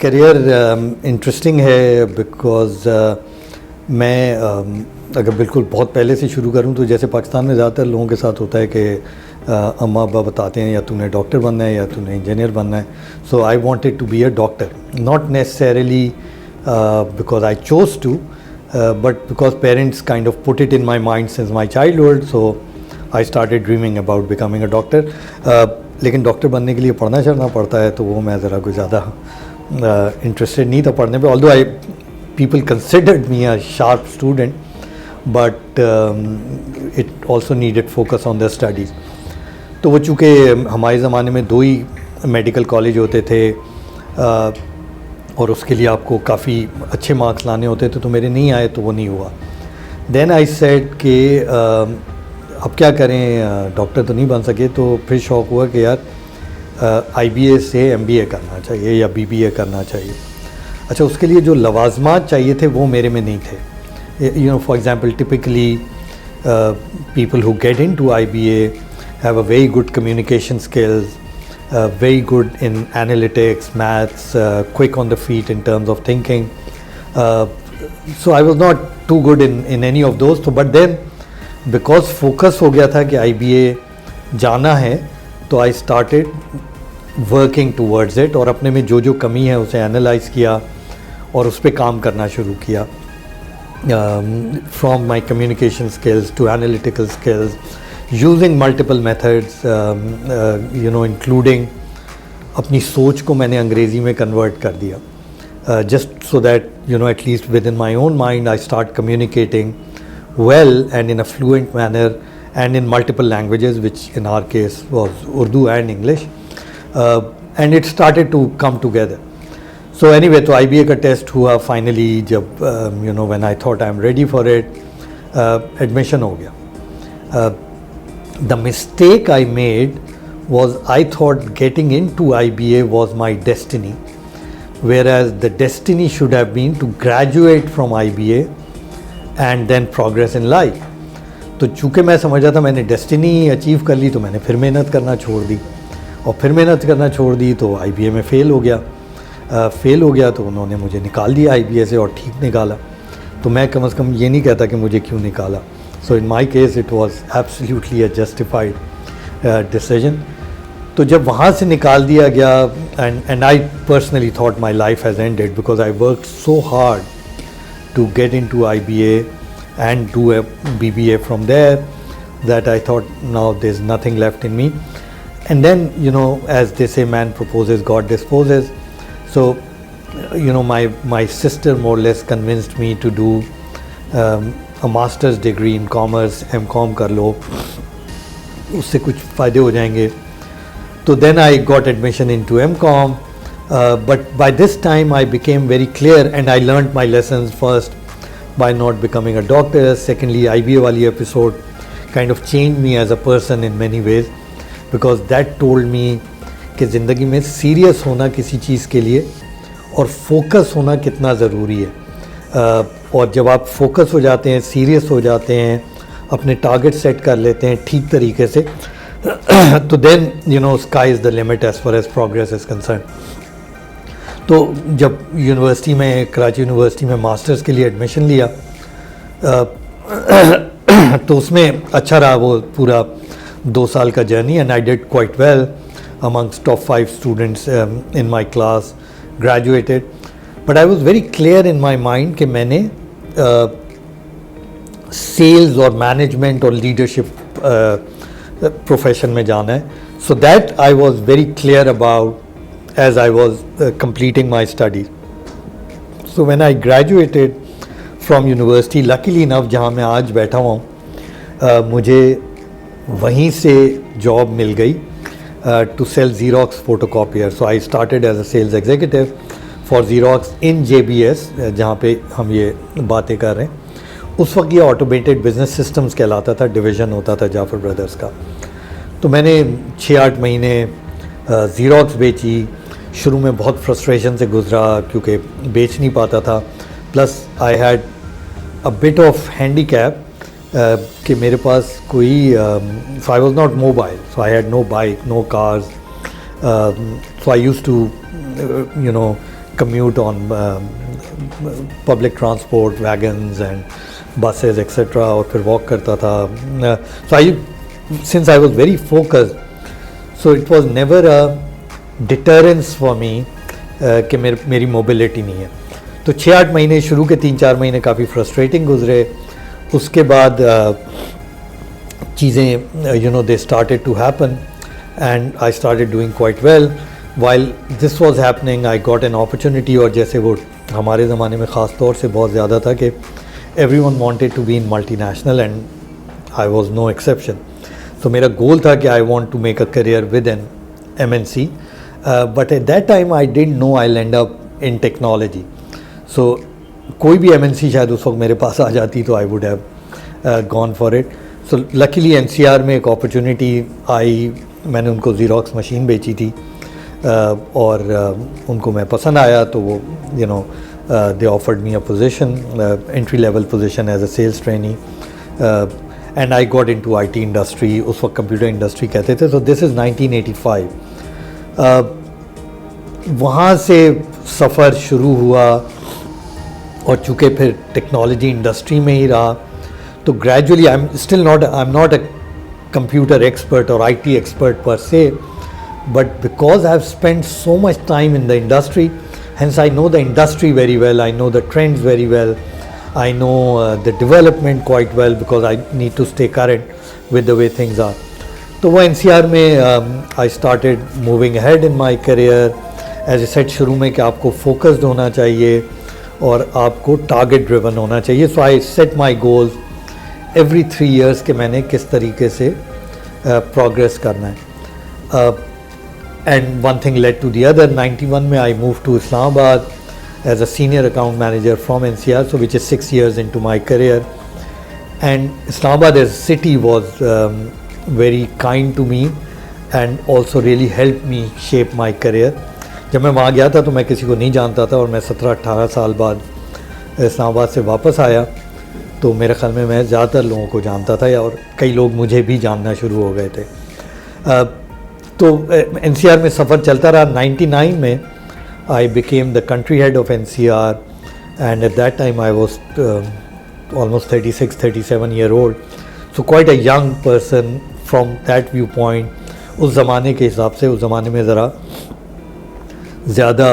Career interesting है because मैं अगर बिल्कुल बहुत पहले से शुरू करूं तो जैसे पाकिस्तान में ज़्यादातर लोगों के साथ होता है कि अम्मा अब्बा बताते हैं या तूने डॉक्टर बनना है या तूने इंजीनियर बनना है. So I wanted to be a doctor, not necessarily because I chose to, but because parents kind of put it in my mind since my childhood. So I started dreaming about becoming a doctor. लेकिन doctor बनने के लिए पढ़ना चढ़ना पड़ता है, तो वो मैं ज़रा कोई ज़्यादा इंटरेस्टेड नहीं था पढ़ने पे. Although I people considered me a sharp student, but it also needed focus on the studies. तो वो चूँकि हमारे ज़माने में 2 ही मेडिकल कॉलेज होते थे और उसके लिए आपको काफ़ी अच्छे मार्क्स लाने होते थे, तो मेरे नहीं आए तो वो नहीं हुआ. देन आई सेड कि अब क्या करें, डॉक्टर तो नहीं बन सके. तो फिर शौक़ हुआ कि यार IBA से MBA करना चाहिए या BBA करना चाहिए. अच्छा, उसके लिए जो लवाजमात चाहिए थे वो मेरे में नहीं थे. You know, for example typically people who get into IBA have a very good communication skills, very good in analytics, maths, quick on the feet in terms of thinking. So I was not too good in any of those. So but then because focus हो गया था कि IBA जाना है, तो I started working towards it और अपने में जो जो कमी है उसे एनालाइज किया और उस पर काम करना शुरू किया. From my communication skills to analytical skills, using multiple methods, you know, including अपनी सोच को मैंने अंग्रेज़ी में कन्वर्ट कर दिया, just so that, you know, at least within my own mind I start communicating well and in a fluent manner and in multiple languages, which in our case was Urdu and English, and it started to come together. So anyway, तो IBA का test हुआ finally जब you know, when I thought I'm ready for it, admission हो गया. The mistake I made was I thought getting into IBA was my destiny, whereas the destiny should have been to graduate from IBA and then progress in life. तो चूँकि मैं समझ रहा था मैंने destiny achieve कर ली, तो मैंने फिर मेहनत करना छोड़ दी, और फिर मेहनत करना छोड़ दी तो IBA में फ़ेल हो गया. फ़ेल हो गया तो उन्होंने मुझे निकाल दिया IBA से, और ठीक निकाला. तो मैं कम से कम ये नहीं कहता कि मुझे क्यों निकाला. So in my case it was absolutely a justified decision. तो जब वहाँ से निकाल दिया गया, and I personally thought my life has ended because I worked so hard to get into IBA and do a BBA from there that I thought now there's nothing left in me. And then, you know, as they say, man proposes, God disposes. So, you know, my sister more or less convinced me to do a master's degree in commerce, MCom कर लो, उससे कुछ फ़ायदे हो जाएंगे. तो then I got admission into MCom, but by this time I became very clear and I learned my lessons first by not becoming a doctor. Secondly, IBA वाली episode kind of changed me as a person in many ways, because that told me कि ज़िंदगी में serious होना किसी चीज़ के लिए और focus होना कितना ज़रूरी है. और जब आप फोकस हो जाते हैं, सीरियस हो जाते हैं, अपने टारगेट सेट कर लेते हैं ठीक तरीके से, तो then you know sky is the limit as far as progress is concern. तो जब यूनिवर्सिटी में, कराची यूनिवर्सिटी में मास्टर्स के लिए एडमिशन लिया, तो उसमें अच्छा रहा वो पूरा 2 साल का journey, and I did quite well amongst top 5 students in my class, graduated. But I was very clear in my mind कि मैंने सेल्स और मैनेजमेंट और लीडरशिप प्रोफेशन में जाना है. So that I was very clear about as I was completing my studies. So when I graduated from university, luckily enough जहाँ मैं आज बैठा हुआ हूँ, मुझे वहीं से जॉब मिल गई to sell Xerox photocopier. So I started as a sales executive for Xerox in JBS, जहाँ पे हम ये बातें कर रहे हैं. उस वक्त ये ऑटोमेटेड बिजनेस सिस्टम्स कहलाता था, डिवीज़न होता था जाफर ब्रदर्स का. तो मैंने 6-8 महीने ज़ीरोक्स बेची. शुरू में बहुत फ्रस्ट्रेशन से गुजरा क्योंकि बेच नहीं पाता था, plus I had a bit of handicap कि मेरे पास कोई, so I was not mobile, so I had no bike, no cars, so I use to you know commute on public transport, wagons and buses, etc. और फिर walk करता था. So since I was very focused, so it was never a deterrence for me कि मेरी mobility नहीं है. तो 6-8 महीने शुरू के 3-4 महीने काफ़ी फ्रस्ट्रेटिंग गुजरे. उसके बाद चीज़ें they started to happen and I started doing quite well. While this was happening, I got an opportunity, और जैसे वो हमारे ज़माने में ख़ास तौर से बहुत ज़्यादा था कि everyone wanted to be in multinational and I was no exception. So मेरा गोल था कि I want to make a career with an MNC, but at that time I didn't know I'll end up in technology. So कोई भी MNC शायद उस वक्त मेरे पास आ जाती तो I would have gone for it. So luckily NCR में एक opportunity आई, मैंने उनको Xerox मशीन बेची थी और उनको मैं पसंद आया तो वो they offered me a position, entry level position as a sales trainee, and I got into IT industry. उस वक्त computer industry कहते थे. So this is 1985. वहाँ से सफ़र शुरू हुआ और चूँकि फिर टेक्नोलॉजी इंडस्ट्री में ही रहा तो gradually I'm not a computer expert or IT expert per se, but because I have spent so much time in the industry, hence I know the industry very well, I know the trends very well, I know the development quite well because I need to stay current with the way things are. तो वो NCR में I started moving ahead in my career. As I said शुरू में कि आपको focused होना चाहिए और आपको target driven होना चाहिए. So I set my goals every 3 years कि मैंने किस तरीके से progress करना है. And one thing led to the other. 91 में I moved to Islamabad as a senior account manager from NCR, so which is 6 years into my career. And Islamabad as a city was very kind to me and also really helped me shape my career. जब मैं वहाँ गया था तो मैं किसी को नहीं जानता था और मैं 17-18 साल बाद इस्लामाबाद से वापस आया तो मेरे ख्याल में मैं ज़्यादातर लोगों को जानता था और कई लोग मुझे भी जानना शुरू हो गए थे. तो NCR में सफ़र चलता रहा. 99 में I became the country head of NCR and at that time I was almost 36-37 year old. So quite a young person from that viewpoint. उस ज़माने के हिसाब से उस ज़माने में ज़रा ज़्यादा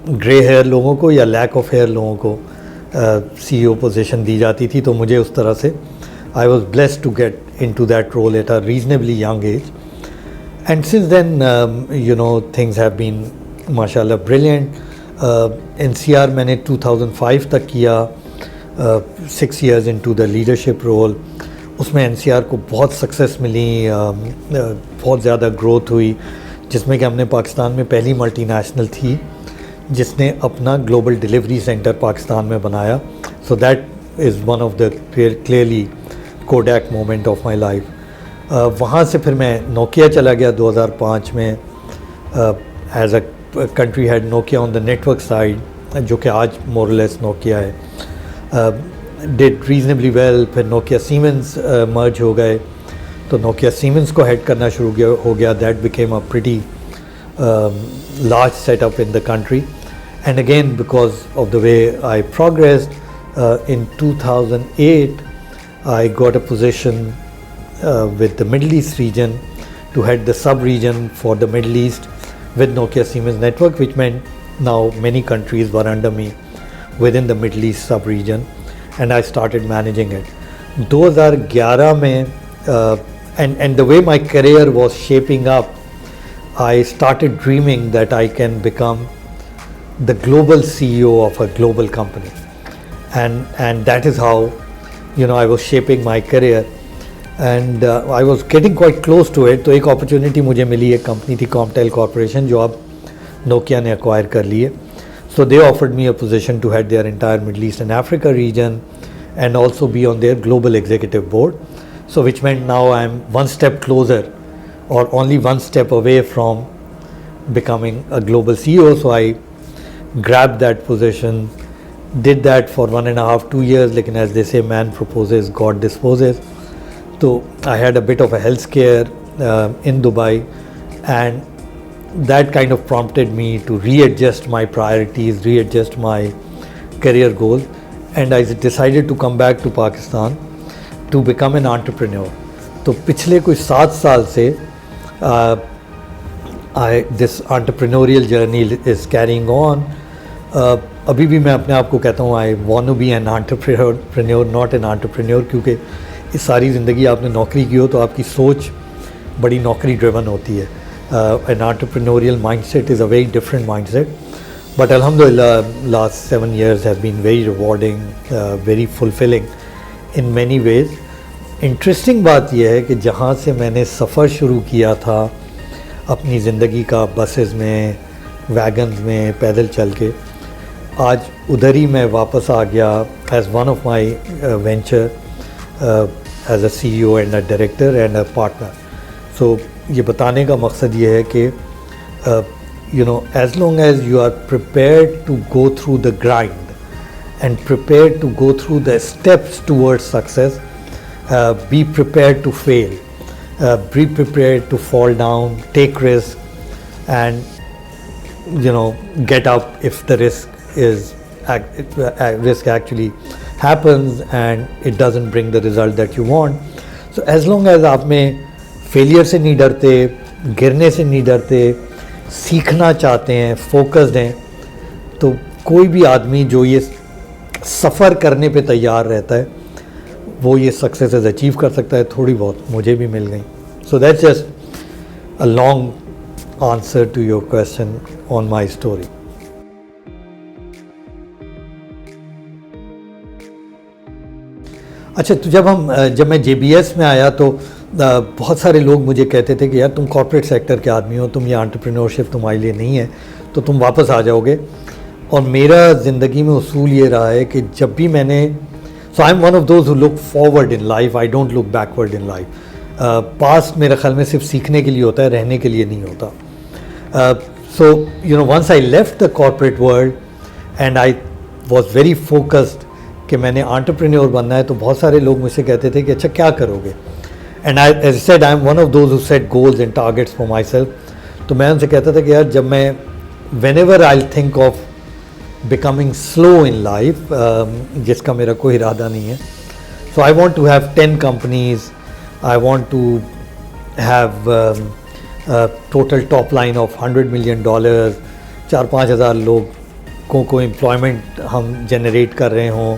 ग्रे हेयर लोगों को या लैक ऑफ हेयर लोगों को CEO पोजीशन दी जाती थी. तो मुझे उस तरह से I was blessed to get into that role at a reasonably young age. And since then, things have been, mashallah, brilliant. NCR मैंने 2005 तक किया, 6 years into the leadership role. उसमें NCR को बहुत सक्सेस मिली, बहुत ज़्यादा ग्रोथ हुई, जिसमें कि हमने पाकिस्तान में पहली मल्टीनेशनल थी जिसने अपना ग्लोबल डिलीवरी सेंटर पाकिस्तान में बनाया. So that is one of the clearly Kodak moment of my life. वहाँ से फिर मैं नोकिया चला गया 2005 में as a country head Nokia on the network side, जो कि आज मोरलेस नोकिया है. Did reasonably well. फिर नोकिया सीमेंस मर्ज हो गए तो नोकिया सीमेंस को हेड करना शुरू हो गया. That became a pretty large setup in the country. And again because of the way I progressed in 2008 I got a position with the Middle East region to head the sub-region for the Middle East with Nokia Siemens network, which meant now many countries were under me within the Middle East sub-region, and I started managing it. 2011 में and the way my career was shaping up, I started dreaming that I can become the global CEO of a global company, and that is how I was shaping my career. And I was getting quite close to it. तो एक opportunity मुझे मिली, एक company थी कॉमटेल corporation जो अब Nokia ने acquire कर ली है. So they offered me a position to head their entire Middle East and Africa region and also be on their global executive board. So which meant now I am one step closer or only one step away from becoming a global CEO. So I grabbed that position, did that for 1.5-2 years. लेकिन as they say, man proposes, God disposes. So I had a bit of a health scare in Dubai, and that kind of prompted me to readjust my priorities, readjust my career goals, and I decided to come back to Pakistan to become an entrepreneur. तो पिछले कुछ 7 साल से this entrepreneurial journey is carrying on. अभी भी मैं अपने आप को कहता हूँ I want to be an entrepreneur, not an entrepreneur, क्योंकि इस सारी ज़िंदगी आपने नौकरी की हो तो आपकी सोच बड़ी नौकरी ड्रिवन होती है. An entrepreneurial mindset is a very different mindset, but alhamdulillah last 7 years have been very rewarding, very fulfilling in many ways. Interesting बात यह है कि जहाँ से मैंने सफ़र शुरू किया था अपनी ज़िंदगी का, बसेस में, वैगन्स में, पैदल चल के, आज उधर ही मैं वापस आ गया as one of my venture as a CEO and a director and a partner. So ये बताने का मकसद ये है कि as long as you are prepared to go through the grind and prepared to go through the steps towards success, be prepared to fail, be prepared to fall down, take risks, and get up if the risk actually happens and it doesn't bring the result that you want. So as long as आप में failure से नहीं डरते, गिरने से नहीं डरते, सीखना चाहते हैं, फोकस्ड हैं, तो कोई भी आदमी जो ये सफ़र करने पे तैयार रहता है वो ये सक्सेसेस अचीव कर सकता है. थोड़ी बहुत मुझे भी मिल गई. So that's just a long answer to your question on my story. अच्छा, तो जब मैं JBS में आया तो बहुत सारे लोग मुझे कहते थे कि यार तुम कॉर्पोरेट सेक्टर के आदमी हो, तुम ये एंटरप्रेन्योरशिप तुम्हारे लिए नहीं है, तो तुम वापस आ जाओगे. और मेरा ज़िंदगी में उसूल ये रहा है कि जब भी मैंने so I am one of those who look forward in life, I don't look backward in life. Past मेरे ख्याल में सिर्फ सीखने के लिए होता है, रहने के लिए नहीं होता. So once I left the corporate world and I was very focused कि मैंने एंटरप्रेन्योर बनना है, तो बहुत सारे लोग मुझसे कहते थे कि अच्छा क्या करोगे. And I as said I am one of those who set goals and targets for myself. तो मैं उनसे कहता था कि यार जब मैं whenever I think of becoming slow in life, जिसका मेरा कोई इरादा नहीं है, so I want to have 10 companies, I want to have total top line of $100 million, 4-5 हज़ार लोगों को एम्प्लॉयमेंट हम जनरेट कर रहे हों,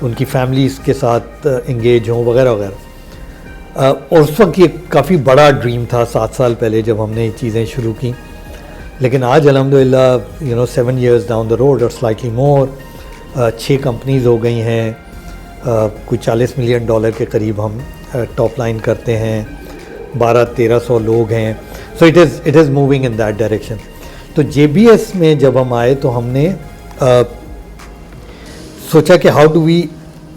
उनकी फैमिलीज़ के साथ इंगेज हों वगैरह वगैरह. और उस वक्त ये काफ़ी बड़ा ड्रीम था 7 साल पहले जब हमने ये चीज़ें शुरू की. लेकिन आज अल्हम्दुलिल्लाह 7 years डाउन द रोड और स्लाइटली मोर, 6 कंपनीज़ हो गई हैं, कुछ $40 million के करीब हम टॉप लाइन करते हैं, 1200-1300 लोग हैं. So it is moving in that direction. तो JBS में जब हम आए तो हमने सोचा कि how do we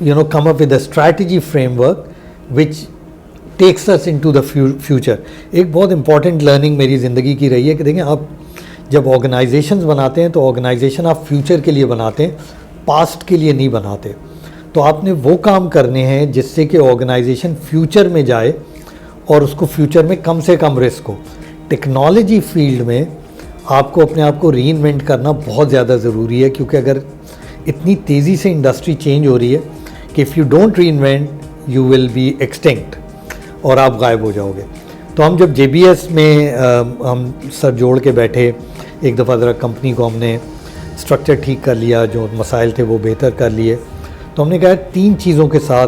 come up with a strategy framework which takes us into the future. एक बहुत इंपॉर्टेंट लर्निंग मेरी ज़िंदगी की रही है कि देखें, आप जब ऑर्गेनाइजेशंस बनाते हैं तो ऑर्गेनाइजेशन आप फ्यूचर के लिए बनाते हैं, पास्ट के लिए नहीं बनाते. तो आपने वो काम करने हैं जिससे कि ऑर्गेनाइजेशन फ्यूचर में जाए और उसको फ्यूचर में कम से कम रिस्क हो. टेक्नोलॉजी फील्ड में आपको अपने आप को रीइन्वेंट करना बहुत ज़्यादा ज़रूरी है, क्योंकि अगर इतनी तेज़ी से इंडस्ट्री चेंज हो रही है कि if you don't reinvent you will be extinct और आप गायब हो जाओगे. तो हम जब JBS में हम सर जोड़ के बैठे, एक दफ़ा ज़रा कंपनी को हमने स्ट्रक्चर ठीक कर लिया, जो मसाइल थे वो बेहतर कर लिए, तो हमने कहा 3 चीज़ों के साथ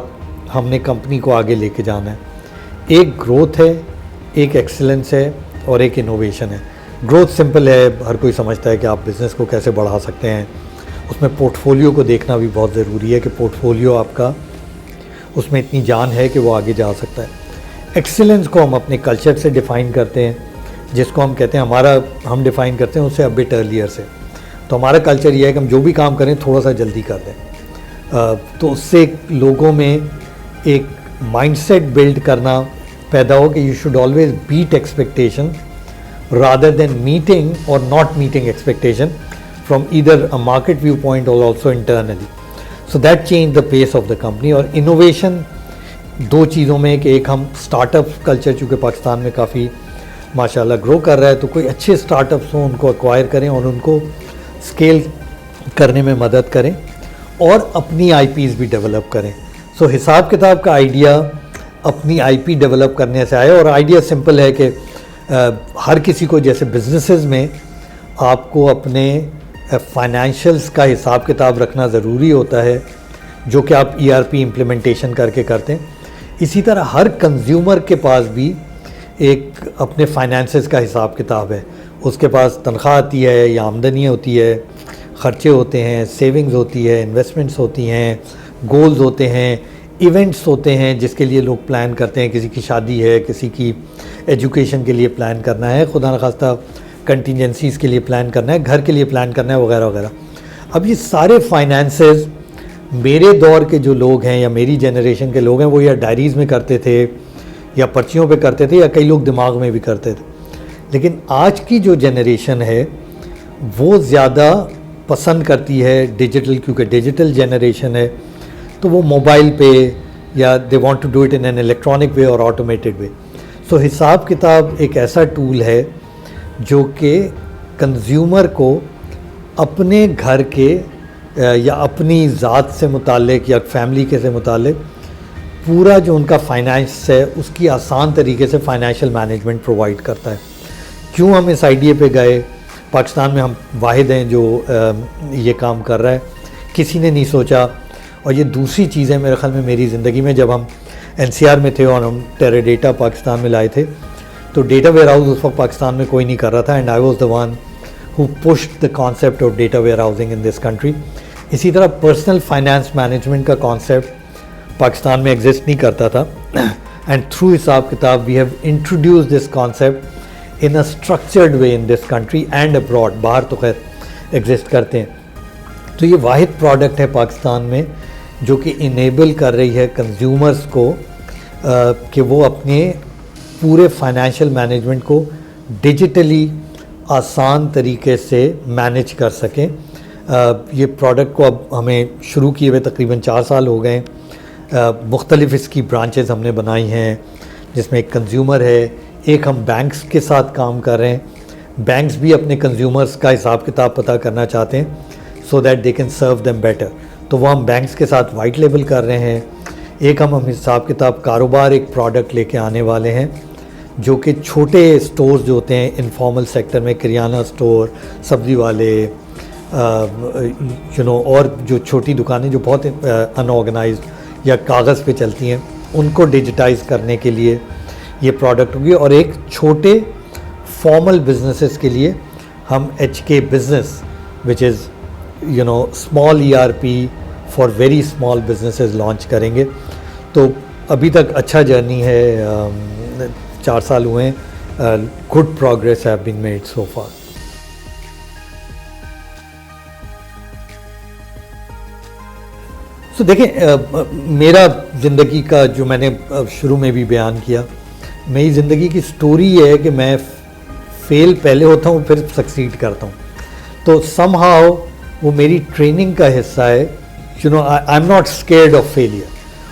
हमने कंपनी को आगे लेके जाना है. एक ग्रोथ है, एक एक्सीलेंस है और एक इनोवेशन है. ग्रोथ सिंपल है, हर कोई समझता है कि आप बिज़नेस को कैसे बढ़ा सकते हैं. उसमें पोर्टफोलियो को देखना भी बहुत ज़रूरी है कि पोर्टफोलियो आपका उसमें इतनी जान है कि वो आगे जा सकता है. एक्सीलेंस को हम अपने कल्चर से डिफ़ाइन करते हैं, जिसको हम कहते हैं हम डिफ़ाइन करते हैं उससे अ बिट अर्लियर से. तो हमारा कल्चर ये है कि हम जो भी काम करें थोड़ा सा जल्दी कर दें. तो उससे लोगों में एक माइंडसेट बिल्ड करना पैदा हो कि you should always beat expectation rather than meeting or not meeting expectation from either a market viewpoint or also internally. So that changed the pace of the company. और innovation 2 चीज़ों में कि एक हम स्टार्टअप कल्चर, चूँकि पाकिस्तान में काफ़ी माशाल्लाह ग्रो कर रहा है, तो कोई अच्छे स्टार्टअप्स हों उनको एक्वायर करें और उनको स्केल करने में मदद करें और अपनी आईपीज़ भी डेवलप करें। सो हिसाब किताब का आइडिया अपनी आईपी डेवलप करने से आया, और आइडिया सिंपल है कि हर किसी को, जैसे बिजनेसेस में आपको अपने फाइनेंशियल्स का हिसाब किताब रखना ज़रूरी होता है, जो कि आप ईआरपी इम्प्लीमेंटेशन करके करते हैं, इसी तरह हर कंज्यूमर के पास भी एक अपने फाइनेंसेस का हिसाब किताब है। उसके पास तनख्वाह आती है या आमदनी होती है, ख़र्चे होते हैं, सेविंग्स होती है, इन्वेस्टमेंट्स होती हैं, गोल्स होते हैं, इवेंट्स होते हैं जिसके लिए लोग प्लान करते हैं। किसी की शादी है, किसी की एजुकेशन के लिए प्लान करना है, खुदा न खास्ता कंटिजेंसीज़ के लिए प्लान करना है, घर के लिए प्लान करना है, वगैरह वगैरह। अब ये सारे फाइनेंसेस मेरे दौर के जो लोग हैं या मेरी जनरेशन के लोग हैं, वो या डायरीज़ में करते थे या पर्चियों पे करते थे, या कई लोग दिमाग में भी करते थे। लेकिन आज की जो जनरेशन है वो ज़्यादा पसंद करती है डिजिटल, क्योंकि डिजिटल जनरेशन है, तो वो मोबाइल पे या they want to do it in an electronic way और ऑटोमेटेड वे। सो हिसाब किताब एक ऐसा टूल है जो कि कंज्यूमर को अपने घर के या अपनी ज़ात से मुताल्लिक या फैमिली के से मुताल्लिक पूरा जो उनका फाइनेंस है उसकी आसान तरीके से फाइनेंशियल मैनेजमेंट प्रोवाइड करता है। क्यों हम इस आइडिया पे गए? पाकिस्तान में हम वाहिद हैं जो ये काम कर रहा है, किसी ने नहीं सोचा। और ये दूसरी चीज़ है मेरे ख्याल में मेरी ज़िंदगी में, जब हम एनसीआर में थे और हम टेराडेटा पाकिस्तान में लाए थे, तो डेटा वेयर हाउस उस वक्त पाकिस्तान में कोई नहीं कर रहा था, and I was the one who pushed the concept of data warehousing in this country. इसी तरह पर्सनल फाइनेंस मैनेजमेंट का कॉन्सेप्ट पाकिस्तान में एग्जिस्ट नहीं करता था, and through Hisaab Kitaab we have introduce this concept in a structured way in this country and abroad. बाहर तो खैर एग्जिस्ट करते हैं। तो ये वाहिद प्रोडक्ट है पाकिस्तान में जो कि इनेबल कर रही है कंज्यूमर्स को कि वो अपने पूरे फाइनेंशियल मैनेजमेंट को डिजिटली आसान तरीके से मैनेज कर सकें। ये प्रोडक्ट को अब हमें शुरू किए हुए तकरीबन 4 साल हो गए। मुख्तलिफ इसकी ब्रांचेस हमने बनाई हैं, जिसमें एक कंज्यूमर है, एक हम बैंक्स के साथ काम कर रहे हैं। बैंक्स भी अपने कंज्यूमर्स का हिसाब किताब पता करना चाहते हैं so that they can serve them better, तो वो हम बैंक्स के साथ वाइट लेबल कर रहे हैं। एक हम हिसाब किताब कारोबार एक प्रोडक्ट लेके आने वाले हैं जो कि छोटे स्टोर्स जो होते हैं इनफॉर्मल सेक्टर में, किराना स्टोर, सब्ज़ी वाले, और जो छोटी दुकानें जो बहुत अनऑर्गेनाइज्ड या कागज़ पे चलती हैं, उनको डिजिटाइज करने के लिए ये प्रोडक्ट होगी। और एक छोटे फॉर्मल बिजनेसेस के लिए हम HK business which is small ERP for very small businesses launch करेंगे। तो अभी तक अच्छा जर्नी है, 4 साल हुए हैं। Good progress have been made so far. तो देखें, मेरा ज़िंदगी का जो मैंने शुरू में भी बयान किया, मेरी ज़िंदगी की स्टोरी ये है कि मैं फेल पहले होता हूँ फिर सक्सीड करता हूँ। तो समहाउ वो मेरी ट्रेनिंग का हिस्सा है। I am not scared of failure,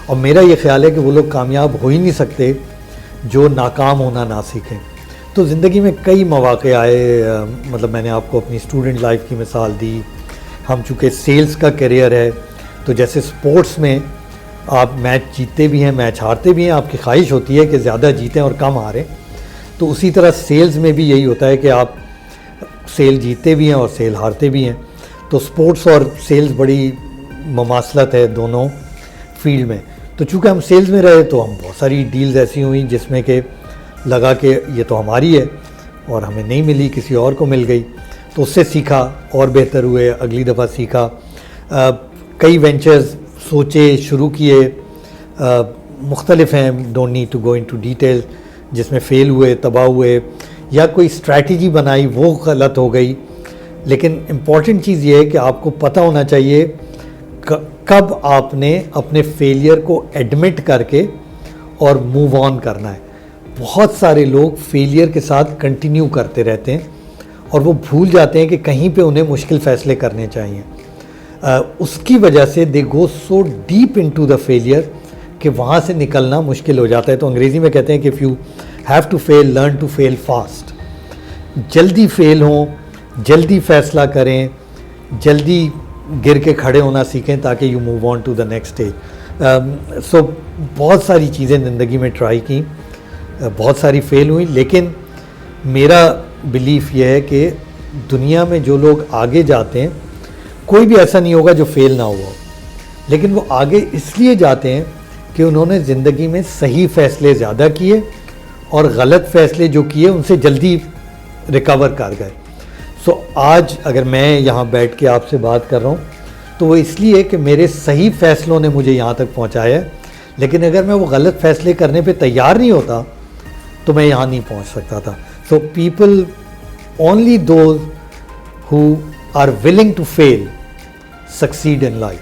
और मेरा ये ख्याल है कि वो लोग कामयाब हो ही नहीं सकते जो नाकाम होना ना सीखें। तो ज़िंदगी में कई मौक़े आए, मतलब मैंने आपको अपनी स्टूडेंट लाइफ की मिसाल दी। हम चूँकि सेल्स का करियर है, तो जैसे स्पोर्ट्स में आप मैच जीतते भी हैं, मैच हारते भी हैं, आपकी ख्वाहिश होती है कि ज़्यादा जीतें और कम हारें। तो उसी तरह सेल्स में भी यही होता है कि आप सेल जीतते भी हैं और सेल हारते भी हैं। तो स्पोर्ट्स और सेल्स बड़ी ममासलत है दोनों फील्ड में। तो चूँकि हम सेल्स में रहे तो हम बहुत सारी डील्स ऐसी हुई जिसमें कि लगा कि ये तो हमारी है और हमें नहीं मिली, किसी और को मिल गई। तो उससे सीखा और बेहतर हुए, अगली दफ़ा सीखा। कई वेंचर्स सोचे, शुरू किए, मुख्तलिफ हैं, don't need to go into detail, जिसमें फ़ेल हुए, तबाह हुए, या कोई स्ट्रैटेजी बनाई वो गलत हो गई। लेकिन इम्पॉर्टेंट चीज़ ये है कि आपको पता होना चाहिए कब आपने अपने फेलियर को एडमिट करके और मूव ऑन करना है। बहुत सारे लोग फेलियर के साथ कंटिन्यू करते रहते हैं और वो भूल जाते हैं कि कहीं पे उन्हें मुश्किल फ़ैसले करने चाहिए। उसकी वजह से they go so deep into the failure कि वहाँ से निकलना मुश्किल हो जाता है। तो अंग्रेज़ी में कहते हैं कि if you have to fail, learn to fail fast. जल्दी फेल हों, जल्दी फैसला करें, जल्दी गिर के खड़े होना सीखें ताकि you move on to the next stage. So बहुत सारी चीज़ें ज़िंदगी में ट्राई की, बहुत सारी फेल हुई, लेकिन मेरा बिलीफ ये है कि दुनिया में जो लोग आगे जाते हैं, कोई भी ऐसा नहीं होगा जो फेल ना हुआ, लेकिन वो आगे इसलिए जाते हैं कि उन्होंने ज़िंदगी में सही फ़ैसले ज़्यादा किए और गलत फ़ैसले जो किए उनसे जल्दी रिकवर कर गए। सो आज अगर मैं यहाँ बैठ के आपसे बात कर रहा हूँ तो वो इसलिए कि मेरे सही फ़ैसलों ने मुझे यहाँ तक पहुँचाया है, लेकिन अगर मैं वो गलत फ़ैसले करने पे तैयार नहीं होता तो मैं यहाँ नहीं पहुँच सकता था। So people, only those who are willing to fail succeed in life.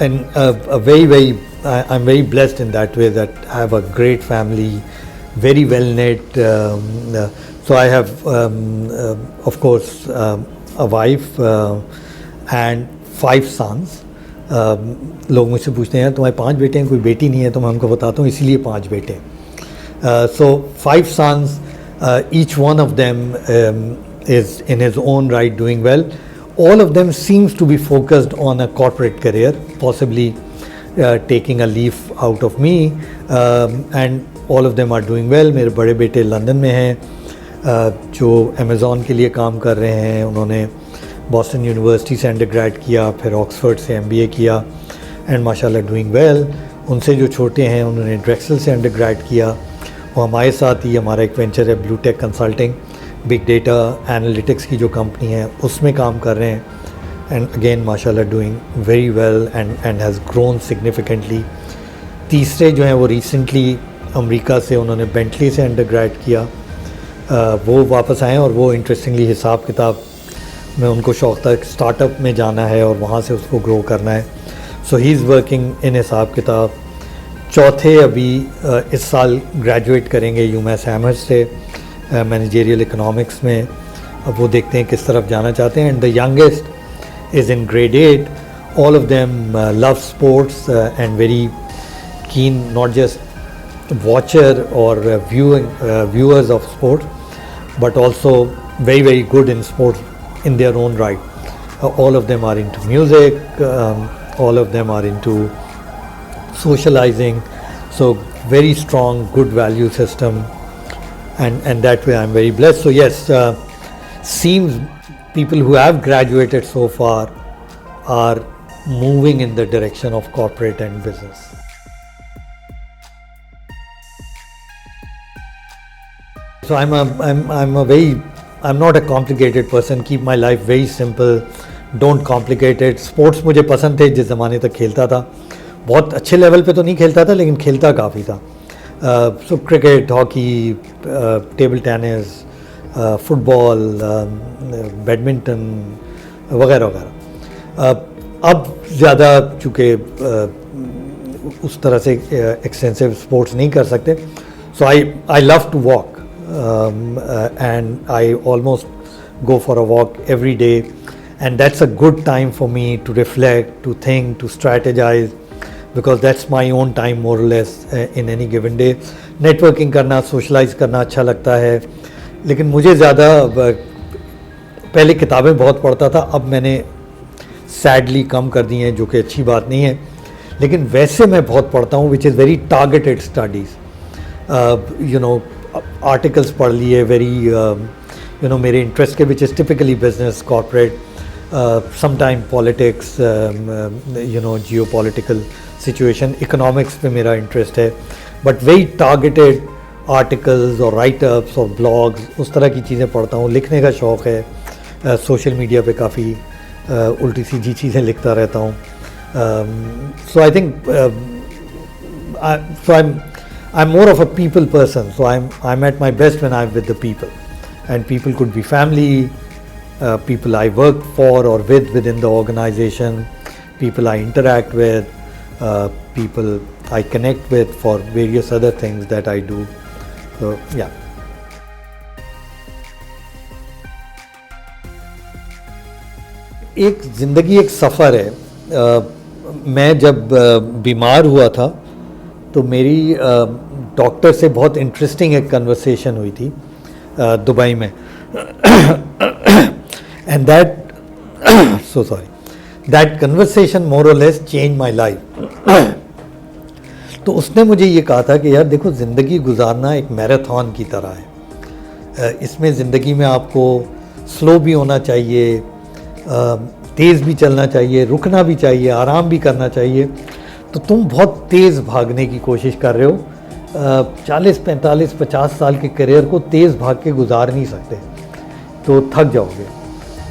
And I'm very blessed in that way that I have a great family, very well knit. So I have, of course, a wife and 5 sons. लोग मुझसे पूछते हैं तुम्हारे 5 बेटे हैं, कोई बेटी नहीं है, तो मैं उनको बताता हूँ इसीलिए 5 बेटे हैं। So 5 sons, each one of them is in his own right doing well. All of them seems to be focused on a corporate career, possibly taking a leaf out of me, and all of them are doing well. मेरे बड़े बेटे London में हैं, जो Amazon के लिए काम कर रहे हैं। उन्होंने बॉस्टन यूनिवर्सिटी से अंडरग्रेड किया, फिर ऑक्सफोर्ड से MBA किया, एंड माशाल्लाह डूइंग वेल। उनसे जो छोटे हैं उन्होंने ड्रेक्सल से अंडरग्रेड किया, और हमारे साथ ही हमारा एक वेंचर है Blue Tech consulting, big data analytics की जो कंपनी है उसमें काम कर रहे हैं, एंड अगेन माशाल्लाह doing very well and has grown significantly. तीसरे जो हैं वो रिसेंटली अमेरिका से, उन्होंने बेंटली से अंडरग्रेड किया, वो वापस आए, और वो इंटरेस्टिंगली हिसाब किताब में उनको शौक़ था, स्टार्टअप में जाना है और वहाँ से उसको ग्रो करना है। सो ही इज़ वर्किंग इन हिसाब किताब। चौथे अभी इस साल ग्रेजुएट करेंगे यूमास हैमर्स से मैनेजरियल इकोनॉमिक्स में, अब वो देखते हैं किस तरफ जाना चाहते हैं। And the youngest is in grade 8. All of them love sports and very keen, not just watcher or viewers of sport, but also very good in sports in their own right. All of them are into music, all of them are into socializing, so very strong, good value system. And that way I'm very blessed. So yes, seems people who have graduated so far are moving in the direction of corporate and business. So I'm not a complicated person. Keep my life very simple. Don't complicate it. Sports मुझे पसंद थे, जिस ज़माने तक खेलता था। बहुत अच्छे लेवल पे तो नहीं खेलता था, लेकिन खेलता काफ़ी था। So cricket, hockey, table tennis, football, badminton वगैरह वगैरह। अब ज़्यादा चूँकि उस तरह से एक्सटेंसिव स्पोर्ट्स नहीं कर सकते, so I love to walk, and I almost go for a walk every day, and that's a good time for me to reflect, to think, to strategize, because that's my own time more or less in any given day. Networking करना, socialise करना अच्छा लगता है, लेकिन मुझे ज़्यादा, पहले किताबें बहुत पढ़ता था, अब मैंने सैडली कम कर दी हैं, जो कि अच्छी बात नहीं है, लेकिन वैसे मैं बहुत पढ़ता हूँ, which is very targeted studies. You know, articles पढ़ लिए वेरी मेरे इंटरेस्ट के, which is typically business, corporate, sometime politics, Jio political situation, economics पे मेरा इंटरेस्ट है, बट वेरी टारगेटेड आर्टिकल्स और राइटअप्स और ब्लॉग्स, उस तरह की चीज़ें पढ़ता हूँ। लिखने का शौक़ है, सोशल मीडिया पे काफ़ी उल्टी सीधी चीज़ें लिखता रहता हूँ। So I think I'm more of a people person, so I'm at my best when I'm with the people, and people could be family, people I work for or within the organization, people I interact with, people I connect with for various other things that I do. So yeah. एक ज़िंदगी एक सफ़र है। मैं जब बीमार हुआ था तो मेरी डॉक्टर से बहुत इंटरेस्टिंग एक कन्वर्सेशन हुई थी दुबई में। And that so sorry, that conversation more or less changed my life. तो उसने मुझे ये कहा था कि यार देखो, ज़िंदगी गुजारना एक मैराथन की तरह है। इसमें ज़िंदगी में आपको स्लो भी होना चाहिए, तेज़ भी चलना चाहिए, रुकना भी चाहिए, आराम भी करना चाहिए। तो तुम बहुत तेज़ भागने की कोशिश कर रहे हो। 40, 45, 50 साल के करियर को तेज़ भाग के गुजार नहीं सकते, तो थक जाओगे।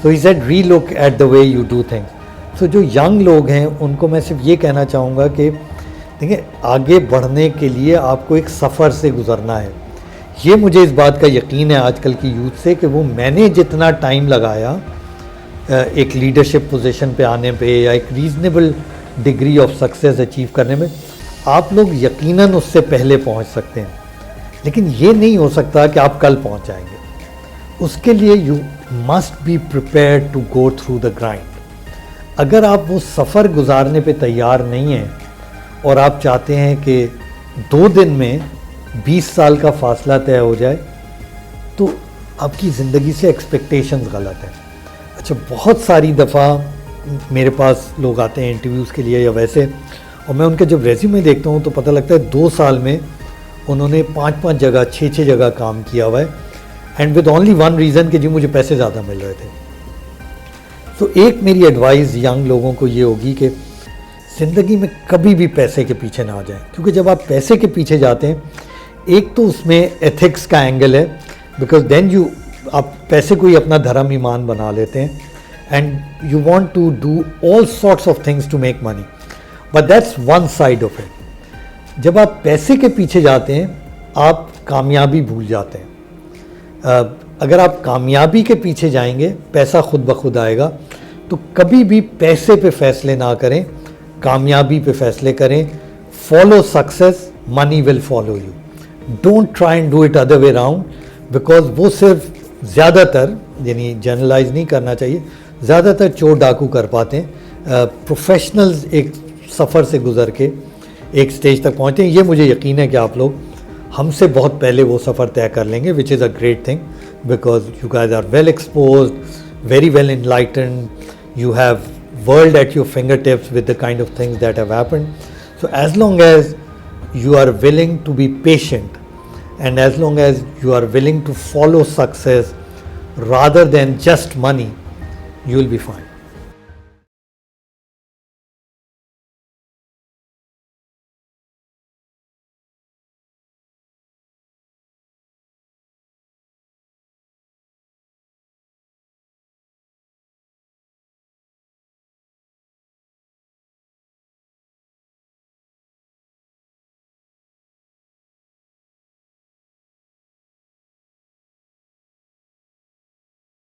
तो he said relook at the way you do things. So जो यंग लोग हैं उनको मैं सिर्फ ये कहना चाहूँगा कि देखिए, आगे बढ़ने के लिए आपको एक सफ़र से गुज़रना है। ये मुझे इस बात का यकीन है आजकल की यूथ से कि वो मैंने जितना टाइम लगाया एक लीडरशिप पोजीशन पे आने पे या एक reasonable degree of success achieve करने में, आप लोग यकीनन उससे पहले पहुंच सकते हैं। लेकिन ये नहीं हो सकता कि आप कल पहुंच जाएंगे। उसके लिए you must be prepared to go through the grind. अगर आप वो सफ़र गुजारने पे तैयार नहीं हैं और आप चाहते हैं कि 2 दिन में 20 साल का फासला तय हो जाए, तो आपकी ज़िंदगी से एक्सपेक्टेशंस गलत हैं। अच्छा, बहुत सारी दफ़ा मेरे पास लोग आते हैं इंटरव्यूज़ के लिए या वैसे, और मैं उनके जब रेज्यूमे देखता हूँ तो पता लगता है 2 साल में उन्होंने 5-5 जगह, 6-6 जगह काम किया हुआ है, and with only one reason कि जी मुझे पैसे ज़्यादा मिल रहे थे। तो एक मेरी एडवाइस यंग लोगों को ये होगी कि ज़िंदगी में कभी भी पैसे के पीछे ना आ जाएं, क्योंकि जब आप पैसे के पीछे जाते हैं, एक तो उसमें एथिक्स का एंगल है, बिकॉज देन आप पैसे को ही अपना धर्म ईमान बना लेते हैं, and you want to do all sorts of things to make money, but that's one side of it. जब आप पैसे के पीछे जाते हैं, आप कामयाबी भूल जाते हैं। अगर आप कामयाबी के पीछे जाएंगे, पैसा खुद ब खुद आएगा। तो कभी भी पैसे पे फैसले ना करें, कामयाबी पे फैसले करें। Follow success, money will follow you. Don't try and do it other way round, because वो सिर्फ ज़्यादातर, यानी जनरलाइज नहीं करना चाहिए, ज़्यादातर चोर डाकू कर पाते हैं। प्रोफेशनल्स एक सफ़र से गुज़र के एक स्टेज तक पहुँचते हैं। ये मुझे यकीन है कि आप लोग हमसे बहुत पहले वो सफ़र तय कर लेंगे, which is a great thing, because you guys are well exposed, very well enlightened, you have world at your fingertips with the kind of things that have happened. So as long as you are willing to be patient, and as long as you are willing to follow success rather than just money, you will be fine.